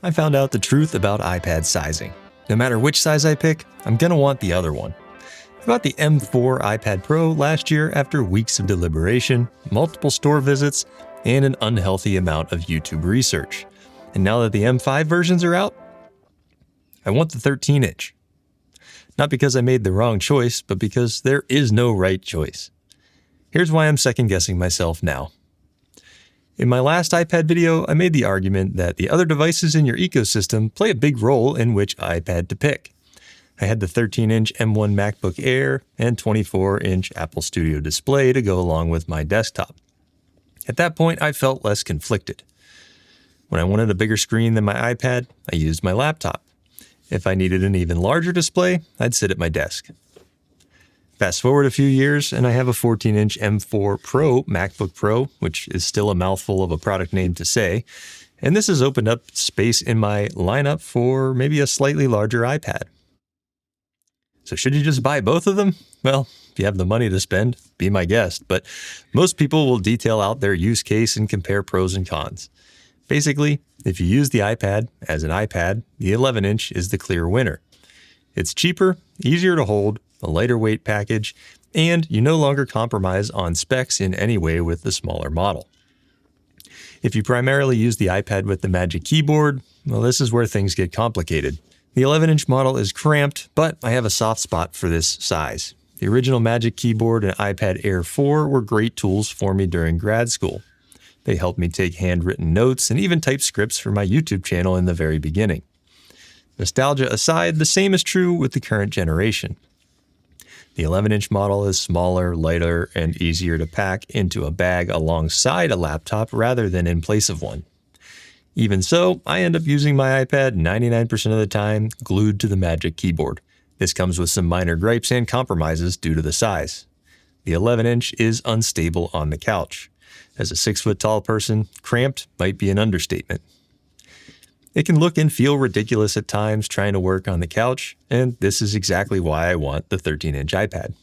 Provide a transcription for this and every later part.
I found out the truth about iPad sizing. No matter which size I pick, I'm gonna want the other one. I bought the M4 iPad Pro last year after weeks of deliberation, multiple store visits, and an unhealthy amount of YouTube research. And now that the M5 versions are out, I want the 13-inch. Not because I made the wrong choice, but because there is no right choice. Here's why I'm second-guessing myself now. In my last iPad video, I made the argument that the other devices in your ecosystem play a big role in which iPad to pick. I had the 13-inch M1 MacBook Air and 24-inch Apple Studio display to go along with my desktop. At that point, I felt less conflicted. When I wanted a bigger screen than my iPad, I used my laptop. If I needed an even larger display, I'd sit at my desk. Fast forward a few years, and I have a 14-inch M4 Pro MacBook Pro, which is still a mouthful of a product name to say, and this has opened up space in my lineup for maybe a slightly larger iPad. So should you just buy both of them? Well, if you have the money to spend, be my guest, but most people will detail out their use case and compare pros and cons. Basically, if you use the iPad as an iPad, the 11-inch is the clear winner. It's cheaper, easier to hold, a lighter weight package, and you no longer compromise on specs in any way with the smaller model. If you primarily use the iPad with the Magic Keyboard, well, this is where things get complicated. The 11-inch model is cramped, but I have a soft spot for this size. The original Magic Keyboard and iPad Air 4 were great tools for me during grad school. They helped me take handwritten notes and even type scripts for my YouTube channel in the very beginning. Nostalgia aside, the same is true with the current generation. The 11-inch model is smaller, lighter, and easier to pack into a bag alongside a laptop rather than in place of one. Even so, I end up using my iPad 99% of the time glued to the Magic Keyboard. This comes with some minor gripes and compromises due to the size. The 11-inch is unstable on the couch. As a 6-foot-tall person, cramped might be an understatement. It can look and feel ridiculous at times trying to work on the couch, and this is exactly why I want the 13-inch iPad.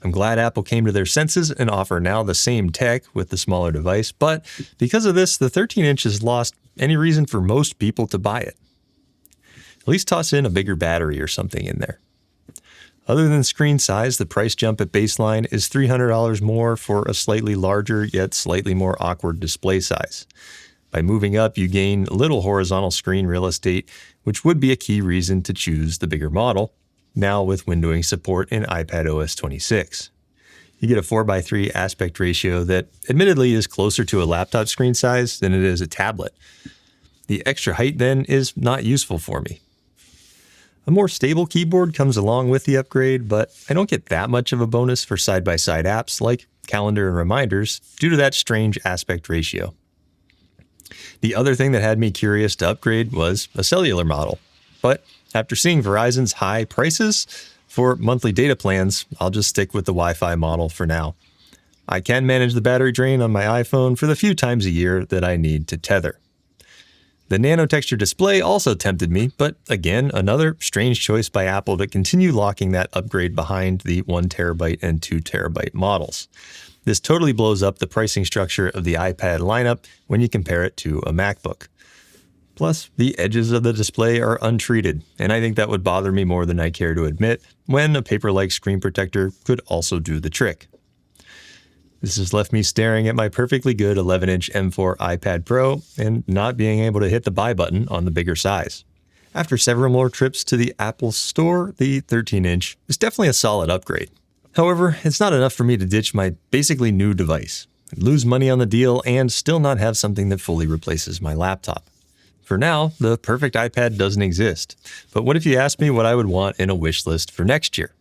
I'm glad Apple came to their senses and offer now the same tech with the smaller device, but because of this, the 13-inch has lost any reason for most people to buy it. At least toss in a bigger battery or something in there. Other than screen size, the price jump at baseline is $300 more for a slightly larger yet slightly more awkward display size. By moving up, you gain little horizontal screen real estate, which would be a key reason to choose the bigger model, now with windowing support in iPadOS 26. You get a 4:3 aspect ratio that admittedly is closer to a laptop screen size than it is a tablet. The extra height then is not useful for me. A more stable keyboard comes along with the upgrade, but I don't get that much of a bonus for side-by-side apps like calendar and reminders due to that strange aspect ratio. The other thing that had me curious to upgrade was a cellular model, but after seeing Verizon's high prices for monthly data plans, I'll just stick with the Wi-Fi model for now. I can manage the battery drain on my iPhone for the few times a year that I need to tether. The nano texture display also tempted me, but again, another strange choice by Apple to continue locking that upgrade behind the 1TB and 2TB models. This totally blows up the pricing structure of the iPad lineup when you compare it to a MacBook. Plus, the edges of the display are untreated, and I think that would bother me more than I care to admit when a paper-like screen protector could also do the trick. This has left me staring at my perfectly good 11-inch M4 iPad Pro and not being able to hit the buy button on the bigger size. After several more trips to the Apple Store, the 13-inch is definitely a solid upgrade. However, it's not enough for me to ditch my basically new device, lose money on the deal, and still not have something that fully replaces my laptop. For now, the perfect iPad doesn't exist, but what if you asked me what I would want in a wish list for next year?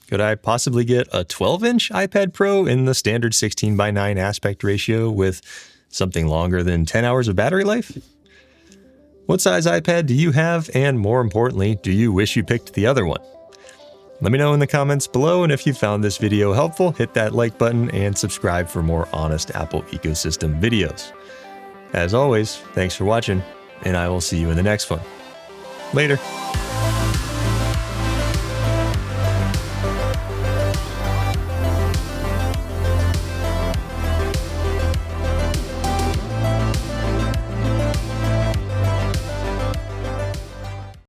Could I possibly get a 12-inch iPad Pro in the standard 16:9 aspect ratio with something longer than 10 hours of battery life? What size iPad do you have, and more importantly, do you wish you picked the other one? Let me know in the comments below, and if you found this video helpful, hit that like button and subscribe for more honest Apple ecosystem videos. As always, thanks for watching, and I will see you in the next one. Later.